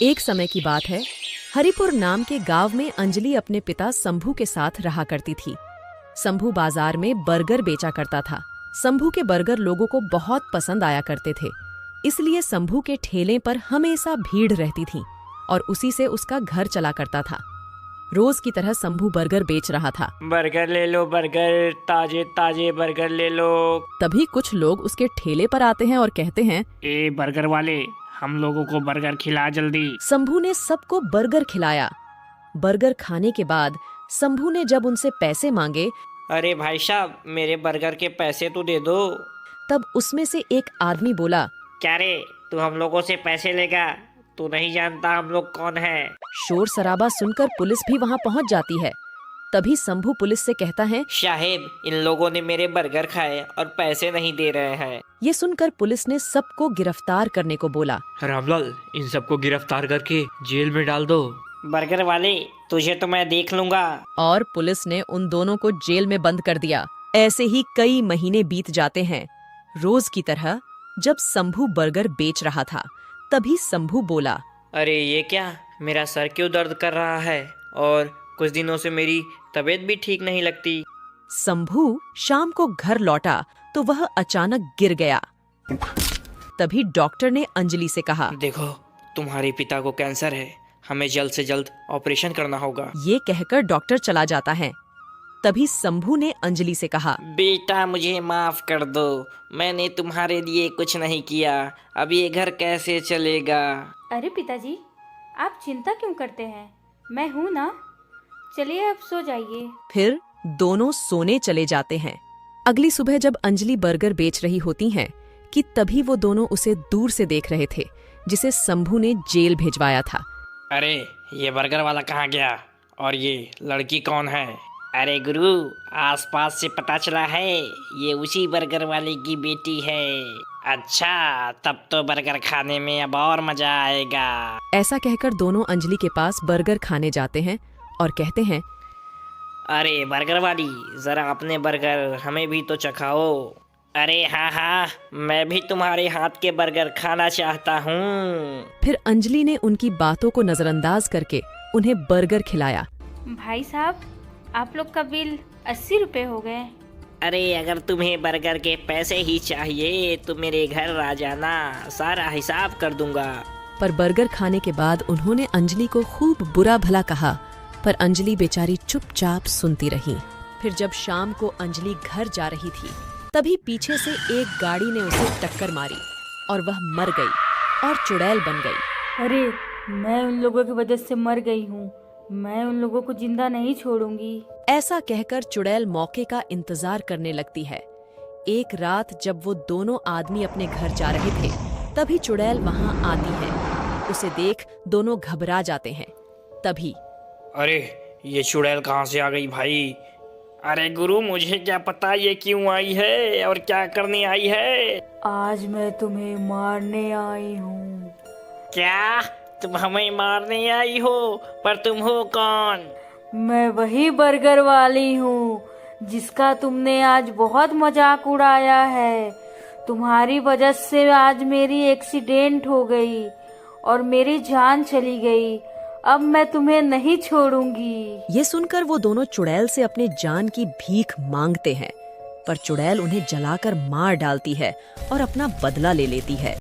एक समय की बात है, हरिपुर नाम के गांव में अंजलि अपने पिता शंभू के साथ रहा करती थी। शंभू बाजार में बर्गर बेचा करता था। शंभू के बर्गर लोगों को बहुत पसंद आया करते थे, इसलिए शंभू के ठेले पर हमेशा भीड़ रहती थी और उसी से उसका घर चला करता था। रोज की तरह शंभू बर्गर बेच रहा था। बर्गर ले लो, बर्गर, ताजे ताजे बर्गर ले लो। तभी कुछ लोग उसके ठेले पर आते हैं और कहते हैं, ए बर्गर वाले, हम लोगों को बर्गर खिला जल्दी। शंभू ने सबको बर्गर खिलाया। बर्गर खाने के बाद शंभू ने जब उनसे पैसे मांगे, अरे भाई साहब, मेरे बर्गर के पैसे तो दे दो। तब उसमें से एक आदमी बोला, क्या रे, तू हम लोगों से पैसे लेगा? तू नहीं जानता हम लोग कौन है? शोर शराबा सुनकर पुलिस भी वहां पहुंच जाती है। तभी शंभू पुलिस से कहता है, साहेब, इन लोगों ने मेरे बर्गर खाए और पैसे नहीं दे रहे हैं। ये सुनकर पुलिस ने सबको गिरफ्तार करने को बोला। रामलाल, इन सबको गिरफ्तार करके जेल में डाल दो। बर्गर वाले, तुझे तो मैं देख लूंगा। और पुलिस ने उन दोनों को जेल में बंद कर दिया। ऐसे ही कई महीने बीत जाते हैं। रोज की तरह जब शंभू बर्गर बेच रहा था, तभी शंभू बोला, अरे ये क्या, मेरा सर क्यों दर्द कर रहा है और कुछ दिनों से मेरी तबीयत भी ठीक नहीं लगती। शंभू शाम को घर लौटा तो वह अचानक गिर गया। तभी डॉक्टर ने अंजलि से कहा, देखो, तुम्हारे पिता को कैंसर है, हमें जल्द से जल्द ऑपरेशन करना होगा। ये कहकर डॉक्टर चला जाता है। तभी शंभू ने अंजलि से कहा, बेटा मुझे माफ कर दो, मैंने तुम्हारे लिए कुछ नहीं किया, अब ये घर कैसे चलेगा? अरे पिताजी, आप चिंता क्यों करते हैं? मैं हूँ ना, चलिए अब सो जाइए। फिर दोनों सोने चले जाते हैं। अगली सुबह जब अंजलि बर्गर बेच रही होती हैं कि तभी वो दोनों उसे दूर से देख रहे थे, जिसे शंभू ने जेल भेजवाया था। अरे ये बर्गर वाला कहाँ गया और ये लड़की कौन है? अरे गुरु, आसपास से पता चला है ये उसी बर्गर वाले की बेटी है। अच्छा, तब तो बर्गर खाने में अब और मजा आएगा। ऐसा कहकर दोनों अंजलि के पास बर्गर खाने जाते हैं और कहते हैं, अरे बर्गर वाली, जरा अपने बर्गर हमें भी तो चखाओ। अरे हाँ हाँ, मैं भी तुम्हारे हाथ के बर्गर खाना चाहता हूँ। फिर अंजलि ने उनकी बातों को नजरअंदाज करके उन्हें बर्गर खिलाया। भाई साहब, आप लोग का बिल 80 रुपए हो गए। अरे अगर तुम्हें बर्गर के पैसे ही चाहिए तो मेरे घर आ जाना, सारा हिसाब कर दूंगा। पर बर्गर खाने के बाद उन्होंने अंजलि को खूब बुरा भला कहा, पर अंजलि बेचारी चुपचाप सुनती रही। फिर जब शाम को अंजलि घर जा रही थी, तभी पीछे से एक गाड़ी ने उसे टक्कर मारी और वह मर गई और चुड़ैल बन गई। अरे मैं उन लोगों की वजह से मर गई हूँ, मैं उन लोगों को जिंदा नहीं छोड़ूंगी। ऐसा कहकर चुड़ैल मौके का इंतजार करने लगती है। एक रात जब वो दोनों आदमी अपने घर जा रहे थे, तभी चुड़ैल वहां आती है। उसे देख दोनों घबरा जाते हैं। तभी, अरे ये चुड़ैल कहाँ से आ गई भाई? अरे गुरु, मुझे क्या पता ये क्यों आई है और क्या करने आई है। आज मैं तुम्हें मारने आई हूँ। क्या तुम हमें मारने आई हो? पर तुम हो कौन? मैं वही बर्गर वाली हूँ जिसका तुमने आज बहुत मजाक उड़ाया है। तुम्हारी वजह से आज मेरी एक्सीडेंट हो गई और मेरी जान चली गई। अब मैं तुम्हें नहीं छोड़ूंगी। ये सुनकर वो दोनों चुड़ैल से अपने जान की भीख मांगते हैं, पर चुड़ैल उन्हें जलाकर मार डालती है और अपना बदला ले लेती है।